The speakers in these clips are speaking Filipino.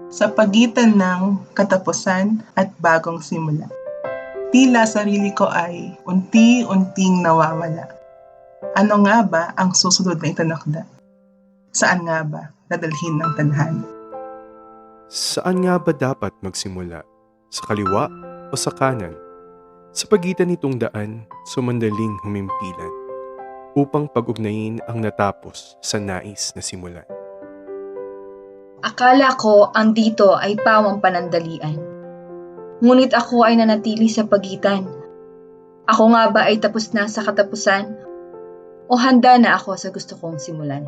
Sa pagitan ng katapusan at bagong simula. Tila sarili ko ay unti-unting nawawala. Ano nga ba ang susunod na itinakda? Saan nga ba dadalhin ng tadhana? Saan nga ba dapat magsimula? Sa kaliwa o sa kanan? Sa pagitan nitong daan, sumandaling humimpilan upang pag-ugnayin ang natapos sa nais na simulan. Akala ko ang dito ay pawang panandalian. Ngunit ako ay nanatili sa pagitan. Ako nga ba ay tapos na sa katapusan? O handa na ako sa gusto kong simulan?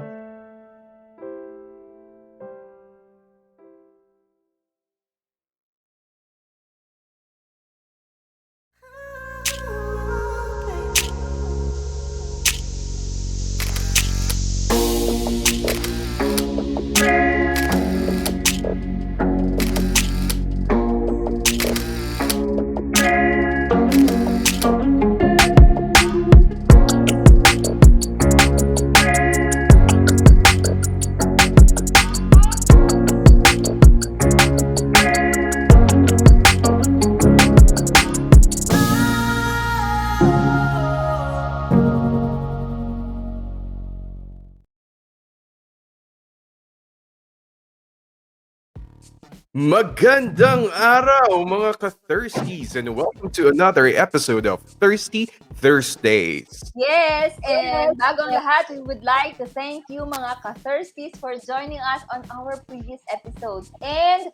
Magandang araw mga ka-thirsties and welcome to another episode of Thirsty Thursdays. Yes, and bagong lahat, we would like to thank you mga ka-thirsties for joining us on our previous episodes. And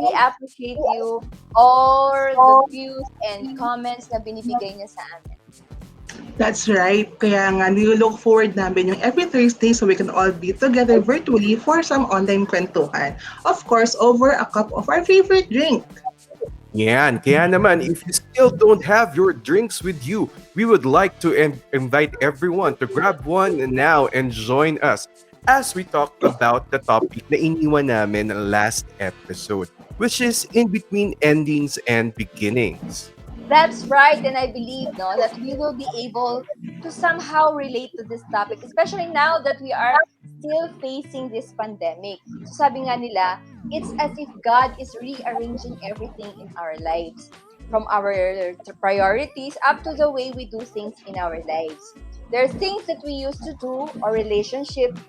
we appreciate you all the views and comments na binibigay niyo sa amin. That's right. Kaya nga, nilook forward namin yung every Thursday so we can all be together virtually for some online kwentuhan. Of course, over a cup of our favorite drink. Yan, kaya naman, if you still don't have your drinks with you, we would like to invite everyone to grab one now and join us as we talk about the topic na iniwan namin last episode, which is in between endings and beginnings. That's right, and I believe that we will be able to somehow relate to this topic, especially now that we are still facing this pandemic. So sabi nga nila, it's as if God is rearranging everything in our lives, from our priorities up to the way we do things in our lives. There are things that we used to do or relationships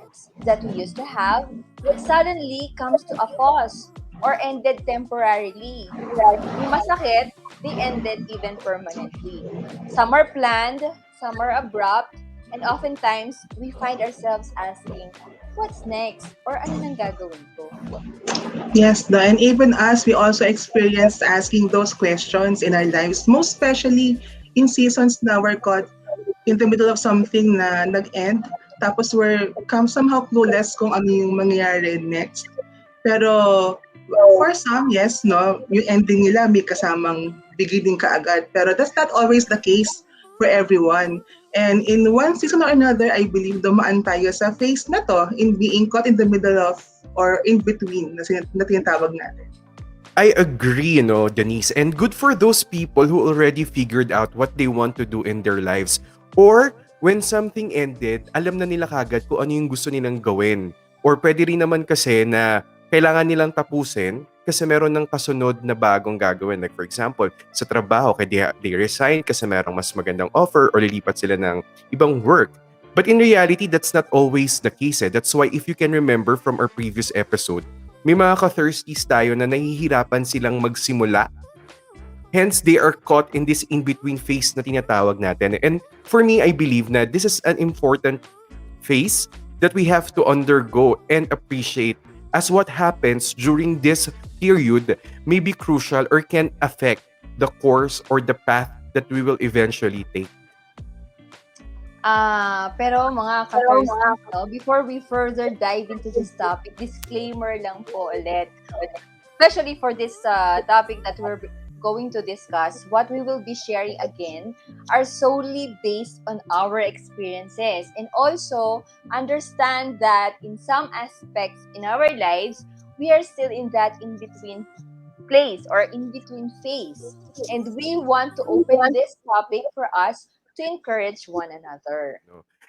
that we used to have that suddenly comes to a pause or ended temporarily. Yung masakit, they ended even permanently. Some are planned, some are abrupt, and oftentimes, we find ourselves asking, what's next? Or ano nang gagawin ko? Yes, and even us, we also experienced asking those questions in our lives, most especially in seasons na we're caught in the middle of something na nag-end, tapos we're somehow clueless kung ano yung mangyayari next. Pero for some, yes, yung ending nila may kasamang beginning kaagad. Pero that's not always the case for everyone. And in one season or another, I believe dumaan tayo sa phase na to in being caught in the middle of or in between na tinatawag natin. I agree, Denise. And good for those people who already figured out what they want to do in their lives. Or when something ended, alam na nila kagad kung ano yung gusto nilang gawin. Or pwede rin naman kasi na kailangan nilang tapusin kasi meron ng kasunod na bagong gagawin. Like for example, sa trabaho, kaya they resign kasi merong mas magandang offer or lilipat sila ng ibang work. But in reality, that's not always the case. That's why if you can remember from our previous episode, may mga ka-thirsties tayo na nahihirapan silang magsimula. Hence, they are caught in this in-between phase na tinatawag natin. And for me, I believe na this is an important phase that we have to undergo and appreciate, as what happens during this period may be crucial or can affect the course or the path that we will eventually take. Pero mga ka-thirsties, before we further dive into this topic, disclaimer lang po ulit. Especially for this topic that we're going to discuss, what we will be sharing again are solely based on our experiences. And also, understand that in some aspects in our lives, we are still in that in-between place or in-between phase. And we want to open this topic for us to encourage one another.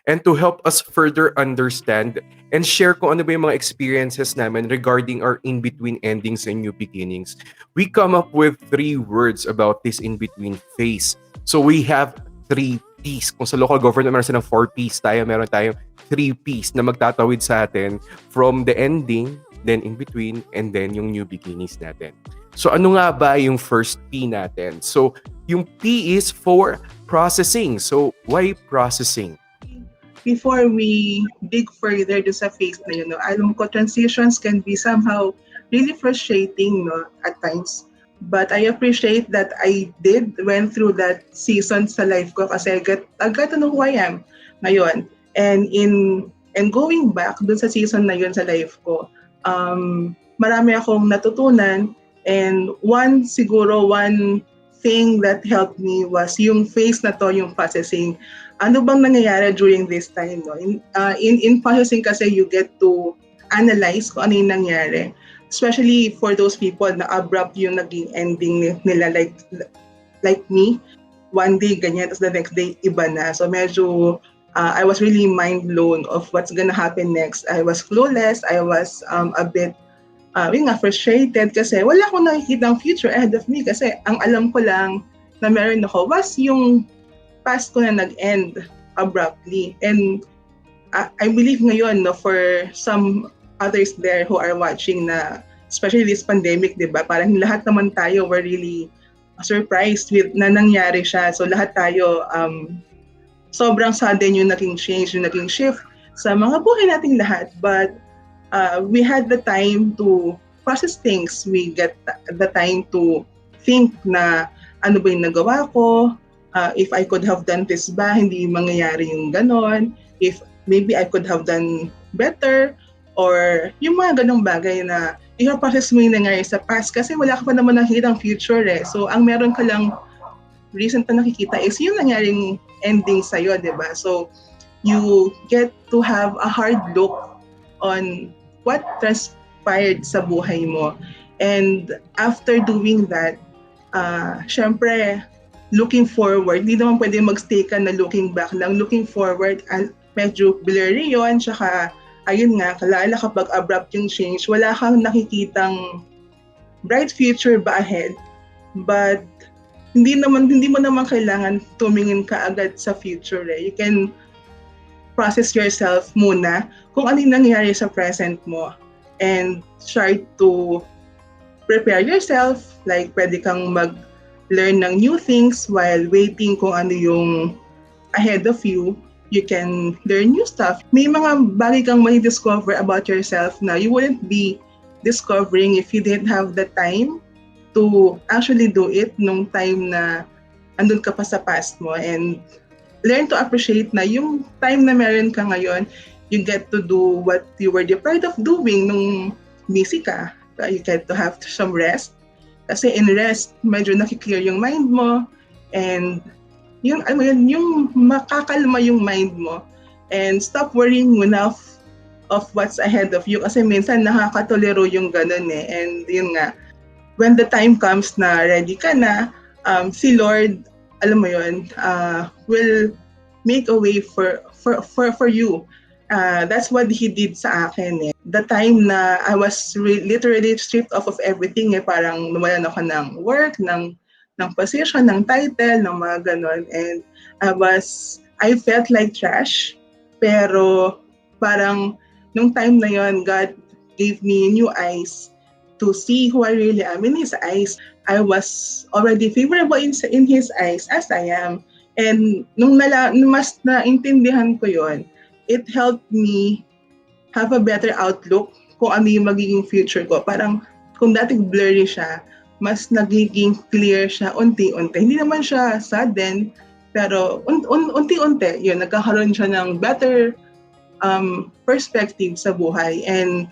And to help us further understand and share kung ano ba yung mga experiences namin regarding our in-between endings and new beginnings, we come up with 3 words about this in-between phase. So we have 3 Ps. Kung sa local government meron silang 4 Ps, tayo meron tayong 3 Ps na magtatawid sa atin from the ending, then in-between, and then yung new beginnings natin. So ano nga ba yung first P natin? So yung P is for processing. So why processing? Before we dig further do sa phase na yun, no, alam ko transitions can be somehow really frustrating, no, at times. But I appreciate that I went through that season sa life ko kasi I got to know who I am ngayon. And going back dun sa season na yun sa life ko, marami akong natutunan, and one thing that helped me was yung phase na to, yung processing. Ano bang nangyayari during this time, no? In processing kasi you get to analyze kung ano yung nangyari, especially for those people na abrupt yung naging ending nila, like me. One day ganyan, tapos the next day iba na. So medyo I was really mind blown of what's gonna happen next. I was clueless. I was a bit frustrated kasi wala akong nakikitang future ahead of me, kasi ang alam ko lang na meron ako was yung past ko na nag-end abruptly. And I believe ngayon, no, for some others there who are watching, na especially this pandemic, di ba? Parang lahat naman tayo were really surprised with na nangyari siya. So lahat tayo, sobrang sudden yung naging change, yung naging shift sa mga buhay nating lahat. But we had the time to process things. We get the time to think na ano ba yung nagawa ko, if I could have done this ba, hindi mangyayari yung ganon, if maybe I could have done better, or yung mga ganong bagay na i-process mo yung nangyari sa past kasi wala ka pa naman nakikita ang future eh. So ang meron ka lang recent na nakikita is yung nangyaring ending sa'yo, di ba? So you get to have a hard look on what transpired sa buhay mo. And after doing that, syempre, looking forward, hindi naman pwede magstay ka na looking back lang. Looking forward, medyo blurry yun. Tsaka, ayun nga, kalala kapag abrupt yung change, wala kang nakikitang bright future ba ahead. But, hindi mo naman kailangan tumingin ka agad sa future eh. You can process yourself muna kung ano yung nangyayari sa present mo, and try to prepare yourself, like pwede kang mag-learn ng new things while waiting kung ano yung ahead of you. You can learn new stuff. May mga bagay kang may discover about yourself na you wouldn't be discovering if you didn't have the time to actually do it nung time na andun ka pa sa past mo. And learn to appreciate na yung time na meron ka ngayon, you get to do what you were deprived of doing nung busy ka. You get to have some rest. Kasi in rest, medyo nakiklear yung mind mo, and yung makakalma yung mind mo, and stop worrying enough of what's ahead of you, kasi minsan nakakatolero yung ganun eh. And yun nga, when the time comes na ready ka na, si Lord, alam mo yun, will make a way for you. That's what He did sa akin eh. The time na I was literally stripped off of everything eh, parang nawalan ako ng work, ng position, ng title, ng mga ganon. And I felt like trash. Pero parang nung time na yon, God gave me new eyes to see who I really am in His eyes. I was already favorable in His eyes as I am. And nung mas naintindihan ko yon, it helped me have a better outlook kung ano yung magiging future ko. Parang kung dating blurry siya, mas nagiging clear siya unti-unti. Hindi naman siya sudden, pero unti-unti, yun, nagkakaroon siya ng better perspective sa buhay. And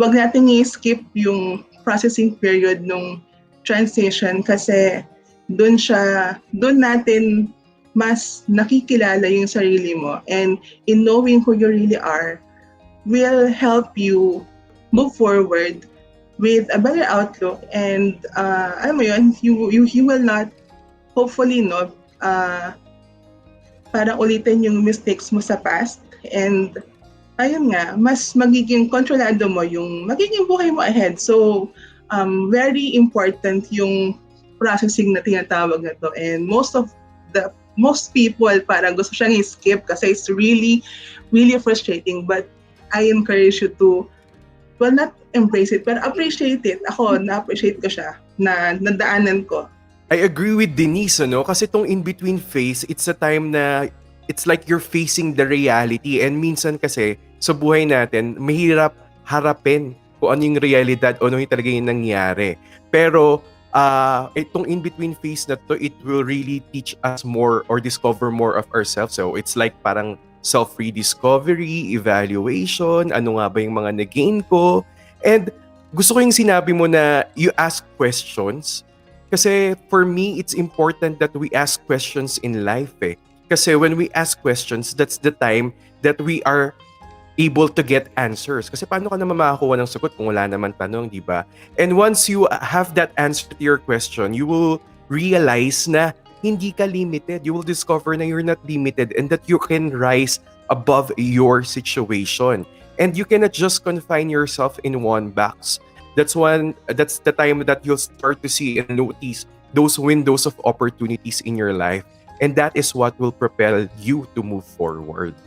wag nating i-skip yung processing period nung transition, kasi doon natin mas nakikilala yung sarili mo, and in knowing who you really are will help you move forward with a better outlook. And alam mo yun, you will not, hopefully no, parang ulitin yung mistakes mo sa past and ayun nga, mas magiging kontrolado mo yung magiging buhay mo ahead. So, very important yung processing na tinatawag na to. And most people parang gusto siyang skip kasi it's really, really frustrating. But I encourage you to, well, not embrace it, but appreciate it. Ako, na-appreciate ko siya, na nadaanan ko. I agree with Denise, ano? Kasi itong in-between phase, it's a time na it's like you're facing the reality. And minsan kasi, sa buhay natin, mahirap harapin kung ano yung realidad o ano yung talaga yung nangyari. Pero, itong in-between phase na to, it will really teach us more or discover more of ourselves. So, it's like parang self-rediscovery, evaluation, ano nga ba yung mga na-gain ko. And gusto ko yung sinabi mo na you ask questions. Kasi for me, it's important that we ask questions in life eh. Kasi when we ask questions, that's the time that we are able to get answers. Kasi paano ka naman makakuha ng sagot kung wala naman tanong, di ba? And once you have that answer to your question, you will realize na hindi ka limited. You will discover na you're not limited and that you can rise above your situation. And you cannot just confine yourself in one box. That's the time that you'll start to see and notice those windows of opportunities in your life. And that is what will propel you to move forward.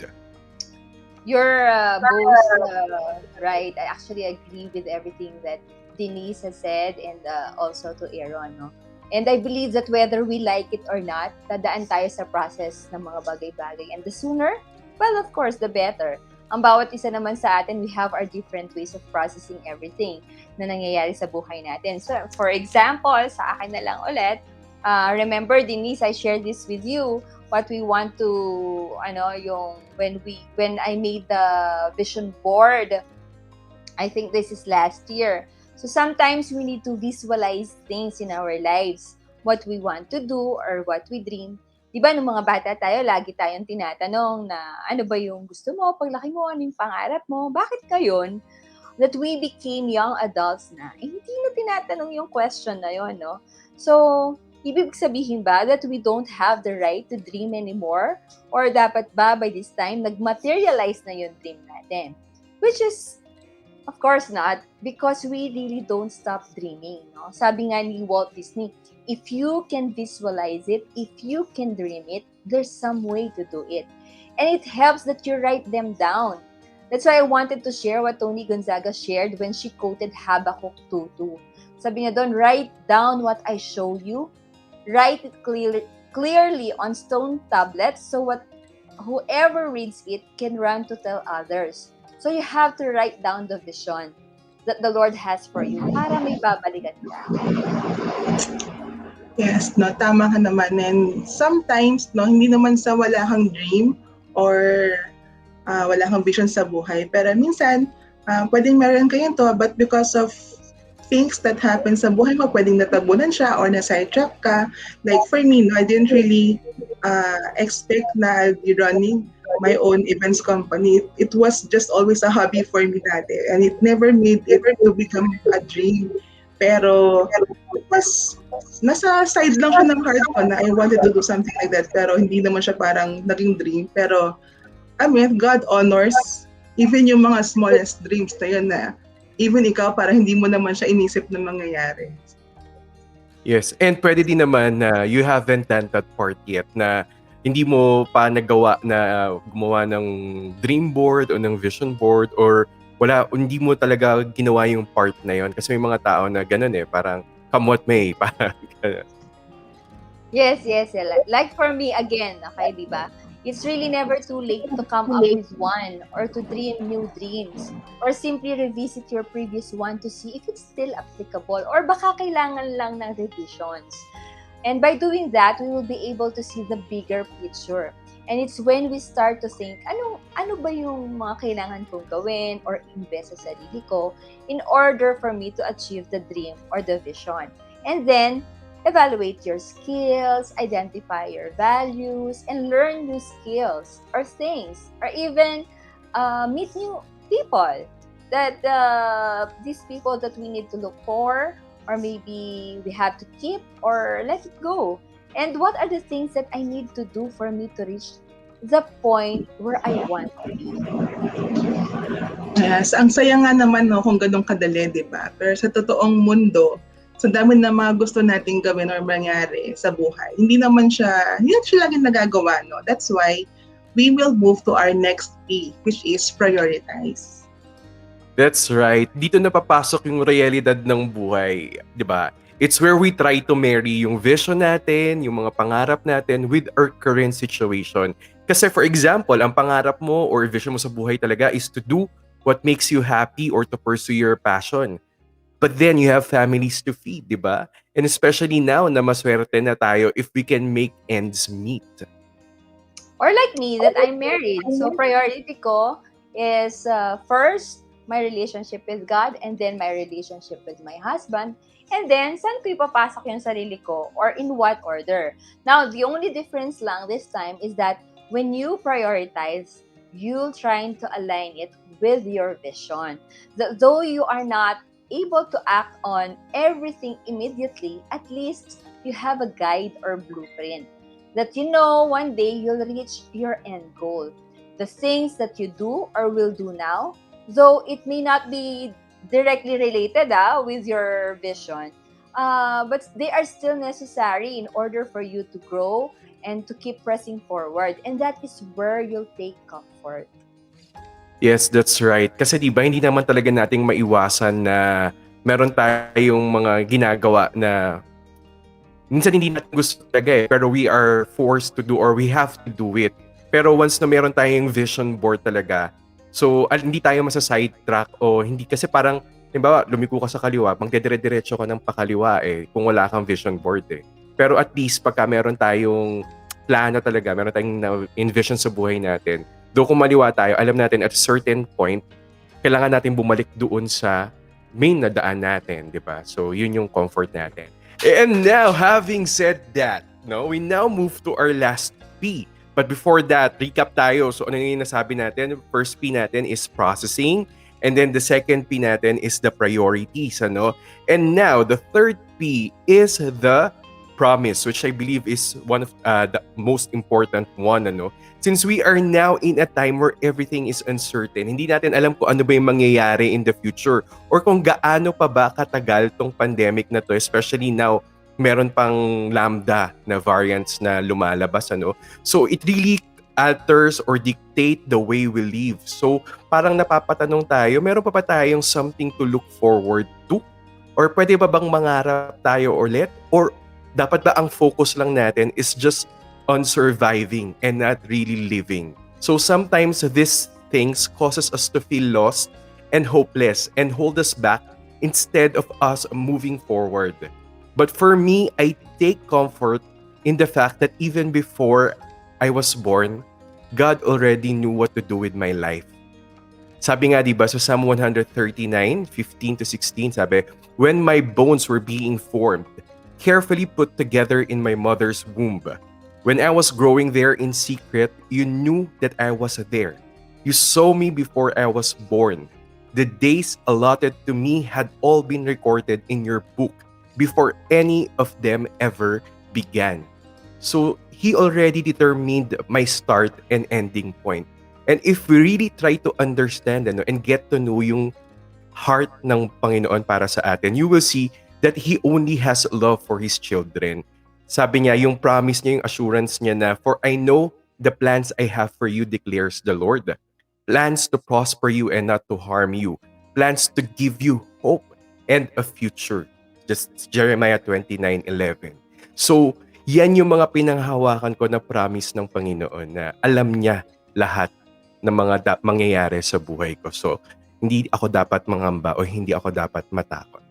You're both right. I actually agree with everything that Denise has said and also to Aaron. No? And I believe that whether we like it or not, dadaan tayo sa process ng mga bagay-bagay. And the sooner, well, of course, the better. Ang bawat isa naman sa atin, we have our different ways of processing everything na nangyayari sa buhay natin. So, for example, sa akin na lang ulit, remember, Denise, I shared this with you, what we want to, when I made the vision board, I think this is last year. So sometimes we need to visualize things in our lives, what we want to do or what we dream. Diba, nung mga bata tayo, lagi tayong tinatanong na ano ba yung gusto mo, paglaki mo, ano yung pangarap mo, bakit kayon? That we became young adults na, hindi na tinatanong yung question na yon, no? So, ibig sabihin ba that we don't have the right to dream anymore? Or dapat ba by this time, nag-materialize na yung dream natin? Which is, of course not, because we really don't stop dreaming. No? Sabi nga ni Walt Disney, if you can visualize it, if you can dream it, there's some way to do it. And it helps that you write them down. That's why I wanted to share what Tony Gonzaga shared when she quoted Habakkuk 2:2. Sabi niya doon, write down what I show you, write it clearly on stone tablets so whoever reads it can run to tell others. So you have to write down the vision that the Lord has for you para may babalikan ka. Yes, no, tama ka naman. And sometimes, no, hindi naman sa wala kang dream or wala kang vision sa buhay. Pero minsan, pwedeng meron kayo to, but because of things that happen sa buhay mo, pwedeng natabunan siya or na-sidetrack ka. Like for me, no, I didn't really expect na I'll be running my own events company. It was just always a hobby for me dati. And it never made it to become a dream. Pero it was, nasa side lang siya ng heart ko na I wanted to do something like that. Pero hindi naman siya parang naging dream. Pero I mean, God honors even yung mga smallest dreams na yun na even ikaw para hindi mo naman siya inisip na mangyayari. Yes, and pwede din naman na you haven't done that part yet na hindi mo pa nagawa na gumawa ng dream board o ng vision board or hindi mo talaga ginawa yung part na yon kasi may mga tao na ganun eh, parang come what may, parang ganun. Yes. Like for me, again, okay, di ba? It's really never too late to come up with one or to dream new dreams or simply revisit your previous one to see if it's still applicable or baka kailangan lang ng revisions. And by doing that, we will be able to see the bigger picture. And it's when we start to think, ano ba yung mga kailangan kong gawin or invest sa sarili ko in order for me to achieve the dream or the vision. And then, evaluate your skills, identify your values, and learn new skills or things, or even meet new people. That these people that we need to look for, or maybe we have to keep or let it go. And what are the things that I need to do for me to reach the point where I want to be. Yes, ang saya nga naman no kung ganun kadali, 'di ba? Pero sa totoong mundo, sa dami na mga gusto nating gawin or mangyari sa buhay, hindi siya laging nagagawa, no? That's why we will move to our next P, which is prioritize. That's right. Dito na papasok yung realidad ng buhay, 'di ba? It's where we try to marry yung vision natin, yung mga pangarap natin with our current situation. Kasi for example, ang pangarap mo or vision mo sa buhay talaga is to do what makes you happy or to pursue your passion. But then you have families to feed, 'di ba? And especially now na maswerte na tayo if we can make ends meet. Or like me, that I'm married. So priority ko is first my relationship with God, and then my relationship with my husband. And then, saan ko ipapasok yung sarili ko or in what order? Now, the only difference lang this time is that when you prioritize, you're trying to align it with your vision. Though you are not able to act on everything immediately, at least you have a guide or blueprint that you know one day you'll reach your end goal. The things that you do or will do now, though it may not be directly related with your vision, but they are still necessary in order for you to grow and to keep pressing forward. And that is where you'll take comfort. Yes, that's right. Kasi 'di ba hindi naman talaga nating maiwasan na meron tayong mga ginagawa na minsan hindi natin gusto talaga pero we are forced to do or we have to do it. Pero once na meron tayong vision board talaga, so hindi tayo masa-sidetrack o hindi kasi parang, halimbawa, lumiko ka sa kaliwa, magdedire-diretso ka ng pakaliwa kung wala kang vision board Pero at least pagka meron tayong plano talaga, meron tayong na-envision sa buhay natin, do kung maliwa tayo, alam natin at a certain point, kailangan natin bumalik doon sa main na daan natin, di ba? So, yun yung comfort natin. And now, having said that, no, we now move to our last P. But before that, recap tayo. So, ano yung nasabi natin? First P natin is processing. And then the second P natin is the priorities, ano? And now, the third P is the promise, which I believe is one of the most important one, ano? Since we are now in a time where everything is uncertain, hindi natin alam kung ano ba yung mangyayari in the future or kung gaano pa ba katagal tong pandemic na to, especially now meron pang lambda na variants na lumalabas, ano. So it really alters or dictate the way we live. So parang napapatanong tayo, meron pa ba tayong something to look forward to? Or pwede ba bang mangarap tayo ulit? Or dapat ba ang focus lang natin is just on surviving and not really living? So sometimes these things causes us to feel lost and hopeless and hold us back instead of us moving forward. But for me, I take comfort in the fact that even before I was born, God already knew what to do with my life. Sabi nga, di ba, sa Psalm 139:15-16, sabi, when my bones were being formed, carefully put together in my mother's womb, when I was growing there in secret, you knew that I was there. You saw me before I was born. The days allotted to me had all been recorded in your book before any of them ever began. So, He already determined my start and ending point. And if we really try to understand and get to know yung heart ng Panginoon para sa atin, you will see that He only has love for His children. Sabi niya, yung promise niya, yung assurance niya na, for I know the plans I have for you, declares the Lord. Plans to prosper you and not to harm you. Plans to give you hope and a future. Just Jeremiah 29:11. So, yan yung mga pinanghawakan ko na promise ng Panginoon na alam niya lahat ng mga mangyayari sa buhay ko. So, hindi ako dapat mangamba o hindi ako dapat matakot.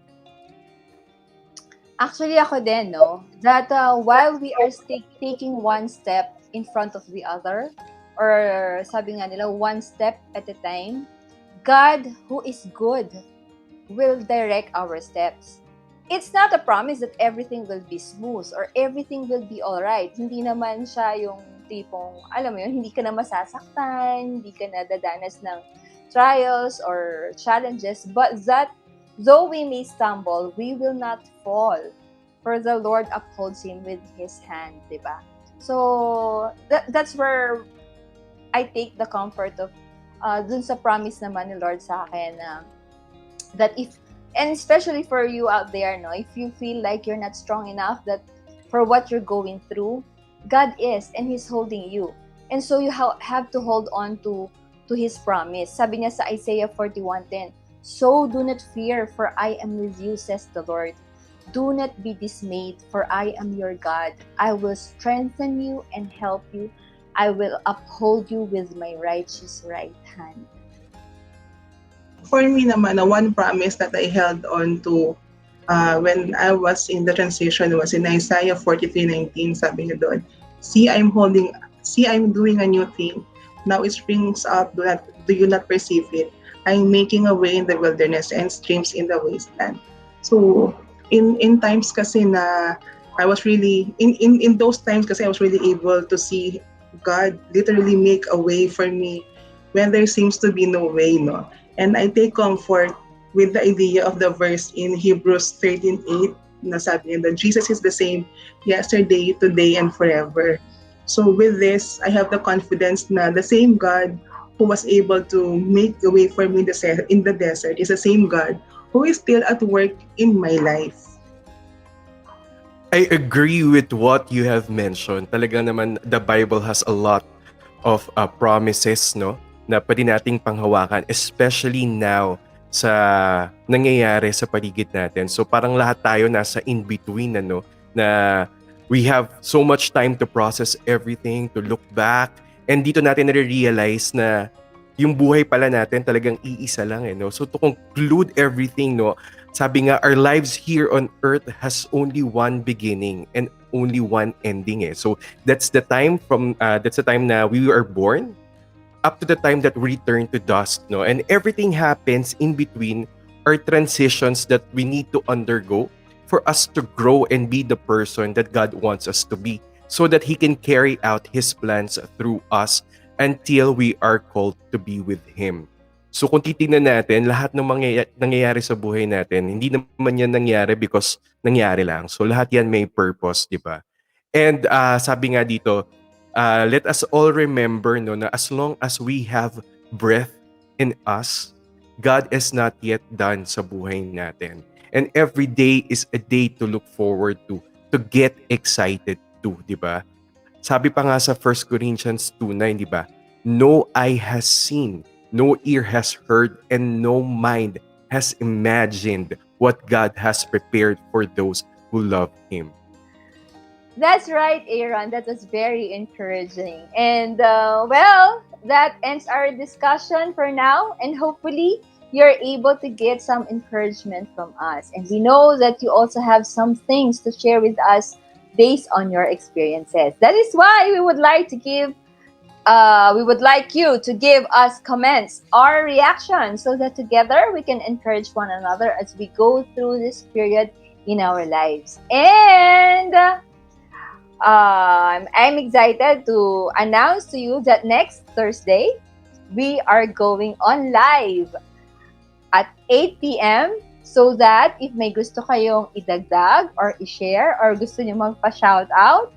Actually, ako din, no? That while we are taking one step in front of the other, or sabi nga nila, one step at a time, God, who is good, will direct our steps. It's not a promise that everything will be smooth or everything will be alright. Hindi naman siya yung tipong, alam mo yun, hindi ka na masasaktan, hindi ka na dadanas ng trials or challenges, but that though we may stumble, we will not fall, for the Lord upholds him with His hand, diba? So, that's where I take the comfort of dun sa promise naman ni Lord sa akin na that if, and especially for you out there, no, if you feel like you're not strong enough that for what you're going through, God is, and He's holding you. And so you have to hold on to His promise. Sabi niya sa Isaiah 41:10, "So do not fear, for I am with you, says the Lord. Do not be dismayed, for I am your God. I will strengthen you and help you. I will uphold you with my righteous right hand." For me naman, one promise that I held on to when I was in the transition was in Isaiah 43:19. Sabi niya doon, see, I'm doing a new thing. Now it springs up, do you not perceive it? I'm making a way in the wilderness and streams in the wasteland. So, in times kasi na I was really, in those times kasi I was really able to see God literally make a way for me when there seems to be no way, no? And I take comfort with the idea of the verse in Hebrews 13:8 na sabi niya that Jesus is the same yesterday, today, and forever. So with this, I have the confidence na the same God who was able to make a way for me in the desert is the same God who is still at work in my life. I agree with what you have mentioned. Talaga naman, the Bible has a lot of promises, no? Na pwede nating panghawakan, especially now sa nangyayari sa paligid natin. So parang lahat tayo nasa in-between, ano? Na we have so much time to process everything, to look back. And dito natin nare-realize na yung buhay pala natin talagang iisa lang, eh, no? So to conclude everything, no? Sabi nga, our lives here on earth has only one beginning and only one ending, eh. So that's the time na we are born up to the time that we return to dust, no? And everything happens in between are transitions that we need to undergo for us to grow and be the person that God wants us to be so that He can carry out His plans through us until we are called to be with Him. So kung titingnan natin, lahat ng nangyayari sa buhay natin, hindi naman yan nangyari because nangyari lang. So lahat yan may purpose, di ba? And sabi nga dito, let us all remember, no, na as long as we have breath in us, God is not yet done sa buhay natin. And every day is a day to look forward to get excited to, di ba? Sabi pa nga sa 1 Corinthians 2:9, di ba? No eye has seen, no ear has heard, and no mind has imagined what God has prepared for those who love Him. That's right, Aaron. That was very encouraging. And well, that ends our discussion for now. And hopefully, you're able to get some encouragement from us. And we know that you also have some things to share with us based on your experiences. That is why we would like you to give us comments or reactions so that together we can encourage one another as we go through this period in our lives. And I'm excited to announce to you that next Thursday, we are going on live at 8 p.m. so that if may gusto kayong idagdag or i-share or gusto nyo magpa-shoutout,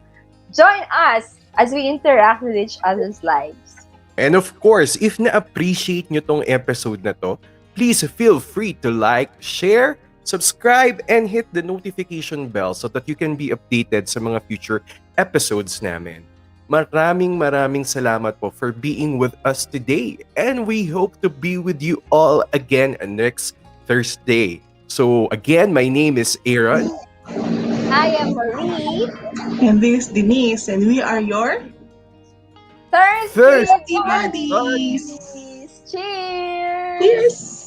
join us as we interact with each other's lives. And of course, if na-appreciate nyo tong episode na to, please feel free to like, share, subscribe, and hit the notification bell so that you can be updated sa mga future episodes namin. Maraming salamat po for being with us today. And we hope to be with you all again next Thursday. So again, my name is Aaron. I am Marie. And this is Denise, and we are your Thirsty buddies. Cheers! Cheers!